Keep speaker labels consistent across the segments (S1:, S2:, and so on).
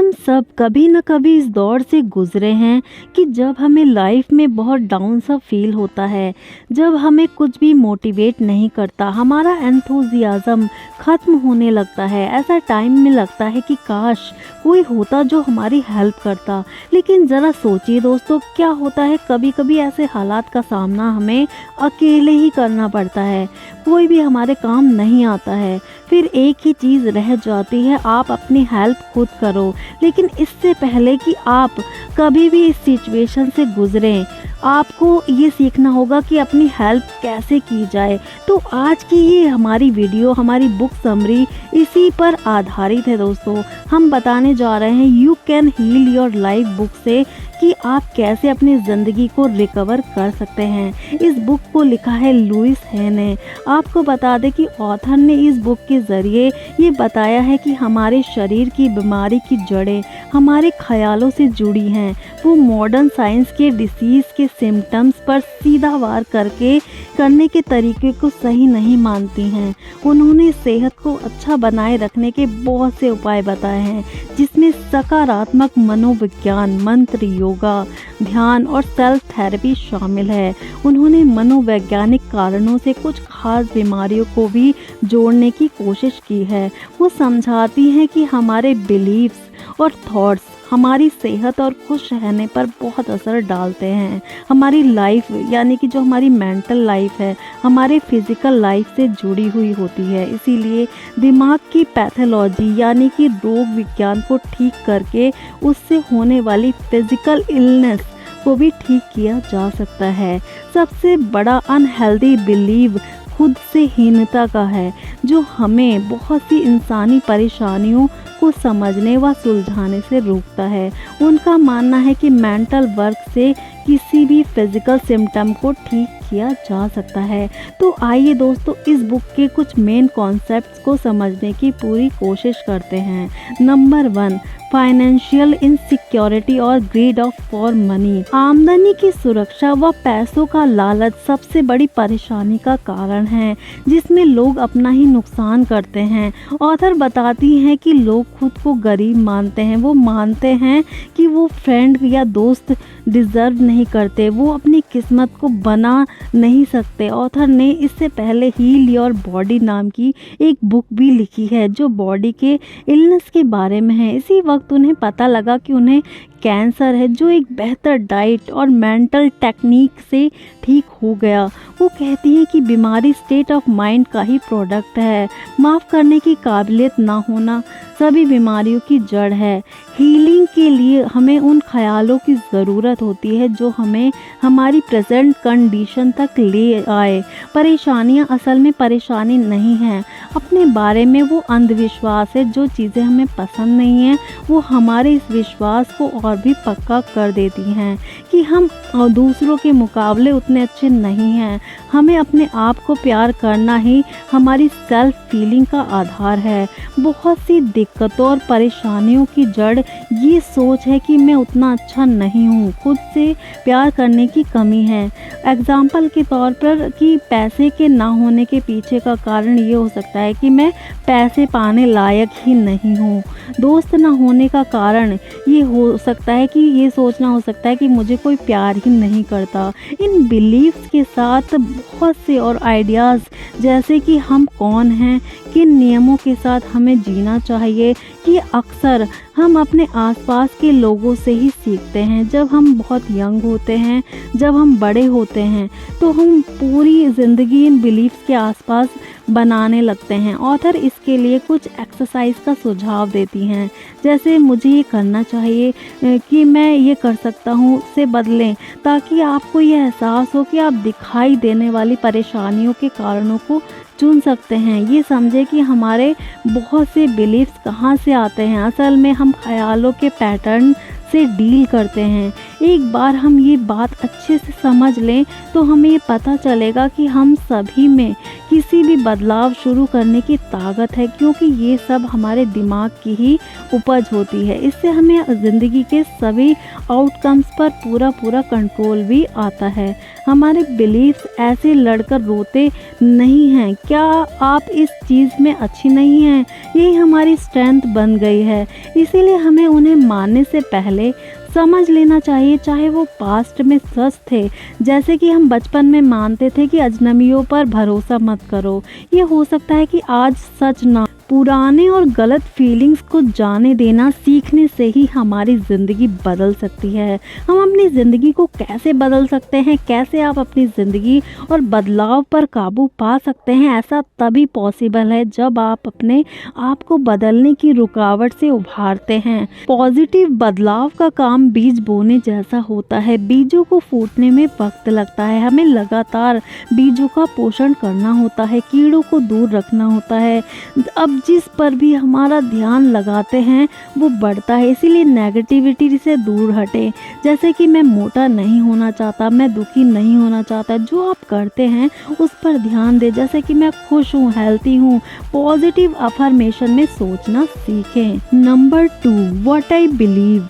S1: हम सब कभी न कभी इस दौर से गुजरे हैं कि जब हमें लाइफ में बहुत डाउन सा फील होता है, जब हमें कुछ भी मोटिवेट नहीं करता, हमारा एंथुजियाज़्म ख़त्म होने लगता है। ऐसा टाइम में लगता है कि काश कोई होता जो हमारी हेल्प करता। लेकिन ज़रा सोचिए दोस्तों, क्या होता है कभी कभी ऐसे हालात का सामना हमें अकेले ही करना पड़ता है, कोई भी हमारे काम नहीं आता है। फिर एक ही चीज़ रह जाती है, आप अपनी हेल्प खुद करो। लेकिन इससे पहले कि आप कभी भी इस सिचुएशन से गुजरें, आपको ये सीखना होगा कि अपनी हेल्प कैसे की जाए। तो आज की ये हमारी वीडियो, हमारी बुक समरी इसी पर आधारित है दोस्तों। हम बताने जा रहे हैं you can heal your life book से कि आप कैसे अपनी ज़िंदगी को रिकवर कर सकते हैं। इस बुक को लिखा है लुइस है ने। आपको बता दें कि ऑथर ने इस बुक के ज़रिए ये बताया है कि हमारे शरीर की बीमारी की जड़ें हमारे ख्यालों से जुड़ी हैं। वो मॉडर्न साइंस के डिसीज़ के सिम्टम्स पर सीधा वार करने के तरीके को सही नहीं मानती हैं। उन्होंने सेहत को अच्छा बनाए रखने के बहुत से उपाय बताए हैं, जिसमें सकारात्मक मनोविज्ञान, मंत्र, योगा, ध्यान और सेल्फ थेरेपी शामिल है। उन्होंने मनोवैज्ञानिक कारणों से कुछ खास बीमारियों को भी जोड़ने की कोशिश की है। वो समझाती हैं कि हमारे बिलीव्स और थॉट्स हमारी सेहत और खुश रहने पर बहुत असर डालते हैं। हमारी लाइफ यानी कि जो हमारी मेंटल लाइफ है, हमारे फिज़िकल लाइफ से जुड़ी हुई होती है। इसीलिए दिमाग की पैथोलॉजी यानी कि रोग विज्ञान को ठीक करके उससे होने वाली फिज़िकल इलनेस को भी ठीक किया जा सकता है। सबसे बड़ा अनहेल्दी बिलीव खुद से हीनता का है, जो हमें बहुत सी इंसानी परेशानियों को समझने व सुलझाने से रोकता है। उनका मानना है कि मेंटल वर्क से किसी भी फिजिकल सिम्टम को ठीक किया जा सकता है। तो आइए दोस्तों, इस बुक के कुछ मेन कॉन्सेप्ट्स को समझने की पूरी कोशिश करते हैं। नंबर 1, फाइनेंशियल इनसिक्योरिटी और ग्रीड ऑफ फॉर मनी। आमदनी की सुरक्षा व पैसों का लालच सबसे बड़ी परेशानी का कारण है, जिसमें लोग अपना ही नुकसान करते हैं। ऑथर बताती हैं कि लोग खुद को गरीब मानते हैं। वो मानते हैं कि वो फ्रेंड या दोस्त डिज़र्व नहीं करते, वो अपनी किस्मत को बना नहीं सकते। ऑथर ने इससे पहले हील योर बॉडी नाम की एक बुक भी लिखी है, जो बॉडी के इलनेस के बारे में है। इसी वक्त उन्हें पता लगा कि उन्हें कैंसर है, जो एक बेहतर डाइट और मेंटल टेक्निक से ठीक हो गया। वो कहती हैं कि बीमारी स्टेट ऑफ माइंड का ही प्रोडक्ट है। माफ़ करने की काबिलियत ना होना सभी बीमारियों की जड़ है। हीलिंग के लिए हमें उन ख्यालों की ज़रूरत होती है जो हमें हमारी प्रेजेंट कंडीशन तक ले आए। परेशानियां असल में परेशानी नहीं हैं, अपने बारे में वो अंधविश्वास है। जो चीज़ें हमें पसंद नहीं हैं, वो हमारे इस विश्वास को और भी पक्का कर देती हैं कि हम दूसरों के मुकाबले उतने अच्छे नहीं हैं। हमें अपने आप को प्यार करना ही हमारी सेल्फ फीलिंग का आधार है। बहुत सी दिक्कतों और परेशानियों की जड़ ये सोच है कि मैं उतना अच्छा नहीं हूँ, खुद से प्यार करने की कमी है। एग्जाम्पल के तौर पर कि पैसे के ना होने के पीछे का कारण ये हो सकता है कि मैं पैसे पाने लायक ही नहीं हूँ। दोस्त ना होने का कारण ये हो सकता है कि ये सोचना हो सकता है कि मुझे कोई प्यार ही नहीं करता। इन बिलीव्स के साथ बहुत से और आइडियाज़, जैसे कि हम कौन हैं, किन नियमों के साथ हमें जीना चाहिए, ये अक्सर हम अपने आसपास के लोगों से ही सीखते हैं। जब हम बहुत यंग होते हैं, जब हम बड़े होते हैं, तो हम पूरी ज़िंदगी इन बिलीव्स के आसपास बनाने लगते हैं। ऑथर इसके लिए कुछ एक्सरसाइज का सुझाव देती हैं, जैसे मुझे ये करना चाहिए कि मैं ये कर सकता हूँ से बदलें, ताकि आपको ये एहसास हो कि आप दिखाई देने वाली परेशानियों के कारणों को चुन सकते हैं। ये समझे कि हमारे बहुत से बिलीव्स कहाँ से आते हैं। असल में हम ख्यालों के पैटर्न से डील करते हैं। एक बार हम ये बात अच्छे से समझ लें तो हमें ये पता चलेगा कि हम सभी में किसी भी बदलाव शुरू करने की ताकत है, क्योंकि ये सब हमारे दिमाग की ही उपज होती है। इससे हमें ज़िंदगी के सभी आउटकम्स पर पूरा कंट्रोल भी आता है। हमारे बिलीव्स ऐसे लड़कर रोते नहीं हैं, क्या आप इस चीज़ में अच्छी नहीं हैं, यही हमारी स्ट्रेंथ बन गई है। इसीलिए हमें उन्हें मानने से पहले समझ लेना चाहिए, चाहे वो पास्ट में सच थे। जैसे कि हम बचपन में मानते थे कि अजनबियों पर भरोसा मत करो, ये हो सकता है कि आज सच ना। पुराने और गलत फीलिंग्स को जाने देना सीखने से ही हमारी ज़िंदगी बदल सकती है। हम अपनी ज़िंदगी को कैसे बदल सकते हैं, कैसे आप अपनी ज़िंदगी और बदलाव पर काबू पा सकते हैं, ऐसा तभी पॉसिबल है जब आप अपने आप को बदलने की रुकावट से उभारते हैं। पॉजिटिव बदलाव का काम बीज बोने जैसा होता है। बीजों को फूटने में वक्त लगता है, हमें लगातार बीजों का पोषण करना होता है, कीड़ों को दूर रखना होता है। अब जिस पर भी हमारा ध्यान लगाते हैं वो बढ़ता है, इसीलिए नेगेटिविटी से दूर हटें। जैसे कि मैं मोटा नहीं होना चाहता, मैं दुखी नहीं होना चाहता, जो आप करते हैं उस पर ध्यान दें। जैसे कि मैं खुश हूँ, हेल्थी हूँ, पॉजिटिव अफर्मेशन में सोचना सीखें। Number 2, what I believe.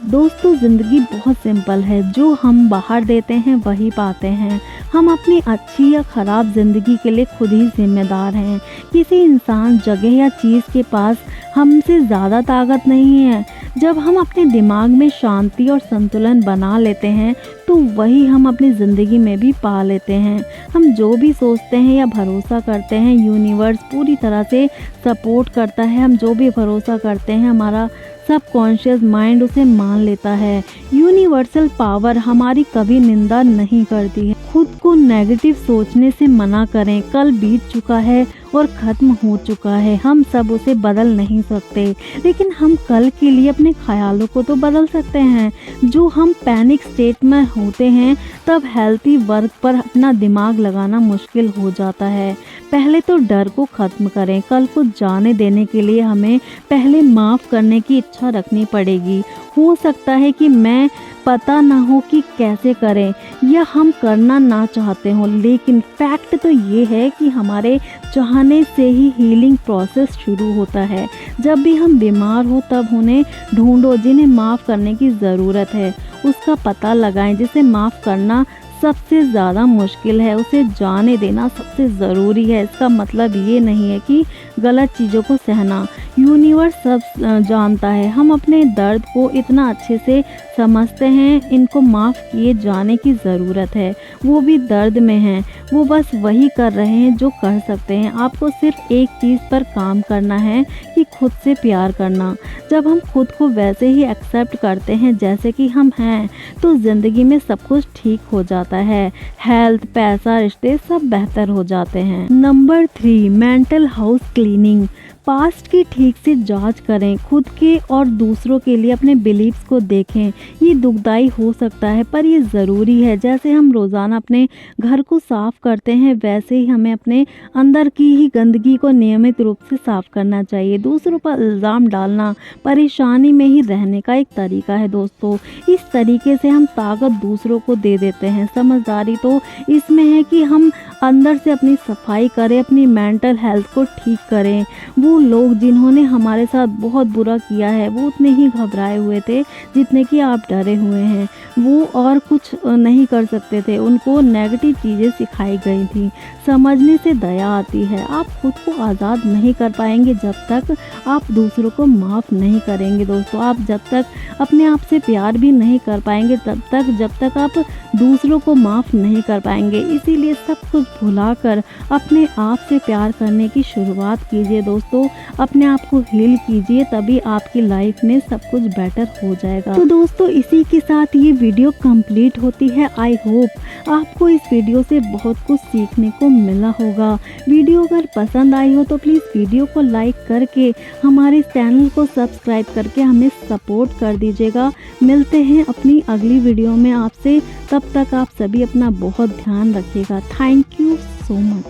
S1: दोस्तों, ज़िंदगी बहुत सिंपल है, जो हम बाहर देते हैं वही पाते हैं। हम अपनी अच्छी या ख़राब ज़िंदगी के लिए खुद ही जिम्मेदार हैं। किसी इंसान, जगह या चीज़ के पास हमसे ज़्यादा ताकत नहीं है। जब हम अपने दिमाग में शांति और संतुलन बना लेते हैं तो वही हम अपनी ज़िंदगी में भी पा लेते हैं। हम जो भी सोचते हैं या भरोसा करते हैं, यूनिवर्स पूरी तरह से सपोर्ट करता है। हम जो भी भरोसा करते हैं, हमारा सबकॉन्शियस माइंड उसे मान लेता है। यूनिवर्सल पावर हमारी कभी निंदा नहीं करती है। खुद को नेगेटिव सोचने से मना करें। कल बीत चुका है और ख़त्म हो चुका है, हम सब उसे बदल नहीं सकते, लेकिन हम कल के लिए अपने ख्यालों को तो बदल सकते हैं। जो हम पैनिक स्टेट में होते हैं तब हेल्थी वर्क पर अपना दिमाग लगाना मुश्किल हो जाता है। पहले तो डर को ख़त्म करें। कल को जाने देने के लिए हमें पहले माफ़ करने की इच्छा रखनी पड़ेगी। हो सकता है कि मैं पता ना हो कि कैसे करें या हम करना ना चाहते हो, लेकिन फैक्ट तो ये है कि हमारे चाहने से ही हीलिंग प्रोसेस शुरू होता है। जब भी हम बीमार हो तब उन्हें ढूंढो जिन्हें माफ़ करने की ज़रूरत है, उसका पता लगाएं। जिसे माफ़ करना सबसे ज़्यादा मुश्किल है, उसे जाने देना सबसे ज़रूरी है। इसका मतलब ये नहीं है कि गलत चीज़ों को सहना। यूनिवर्स सब जानता है, हम अपने दर्द को इतना अच्छे से समझते हैं। इनको माफ़ किए जाने की ज़रूरत है। वो भी दर्द में हैं, वो बस वही कर रहे हैं जो कर सकते हैं। आपको सिर्फ एक चीज़ पर काम करना है कि खुद से प्यार करना। जब हम खुद को वैसे ही एक्सेप्ट करते हैं जैसे कि हम हैं, तो ज़िंदगी में सब कुछ ठीक हो जाता है। हेल्थ, पैसा, रिश्ते सब बेहतर हो जाते हैं। Number 3, mental house cleaning. Past की ठीक से जांच करें, खुद के और दूसरों के लिए अपने बिलीव्स को देखें। ये दुखदाई हो सकता है पर ये ज़रूरी है। जैसे हम रोज़ाना अपने घर को साफ़ करते हैं, वैसे ही हमें अपने अंदर की ही गंदगी को नियमित रूप से साफ़ करना चाहिए। दूसरों पर इल्ज़ाम डालना परेशानी में ही रहने का एक तरीका है दोस्तों। इस तरीके से हम ताकत दूसरों को दे देते हैं। समझदारी तो इसमें है कि हम अंदर से अपनी सफाई करें, अपनी मेंटल हेल्थ को ठीक करें। वो लोग जिन्होंने हमारे साथ बहुत बुरा किया है वो उतने ही घबराए हुए थे जितने कि आप डरे हुए हैं। वो और कुछ नहीं कर सकते थे, उनको नेगेटिव चीज़ें सिखाई गई थी। समझने से दया आती है। आप खुद को आज़ाद नहीं कर पाएंगे जब तक आप दूसरों को माफ़ नहीं करेंगे दोस्तों। आप जब तक अपने आप से प्यार भी नहीं कर पाएंगे जब तक आप दूसरों को माफ़ नहीं कर पाएंगे। इसीलिए सब कुछ भुलाकर अपने आप से प्यार करने की शुरुआत कीजिए दोस्तों। अपने आप को हील कीजिए, तभी आपकी लाइफ में सब कुछ बेटर हो जाएगा। तो दोस्तों, इसी के साथ ये वीडियो कंप्लीट होती है। आई होप आपको इस वीडियो से बहुत कुछ सीखने को मिला होगा। वीडियो अगर पसंद आई हो तो प्लीज़ वीडियो को लाइक करके हमारे चैनल को सब्सक्राइब करके हमें सपोर्ट कर दीजिएगा। मिलते हैं अपनी अगली वीडियो में आपसे, तब तक आप सभी अपना बहुत ध्यान रखिएगा। Thank you so much.